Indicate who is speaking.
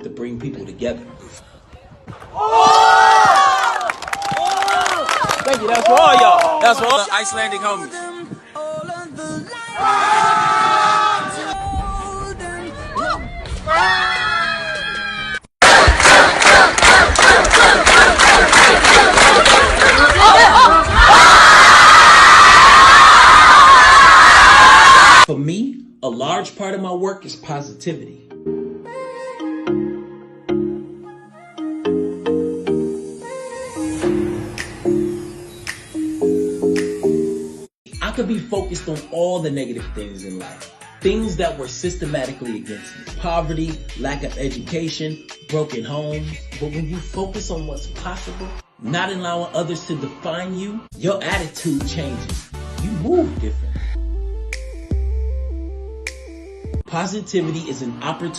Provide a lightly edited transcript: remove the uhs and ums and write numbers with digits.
Speaker 1: to bring people together.
Speaker 2: Thank you. That's for all y'all. That's for all the Icelandic homies.
Speaker 1: For me, a large part of my work is positivity. I could be focused on all the negative things in life. Things that were systematically against me. Poverty, lack of education, broken homes. But when you focus on what's possible, not allowing others to define you, your attitude changes. You move different. Positivity is an opportunity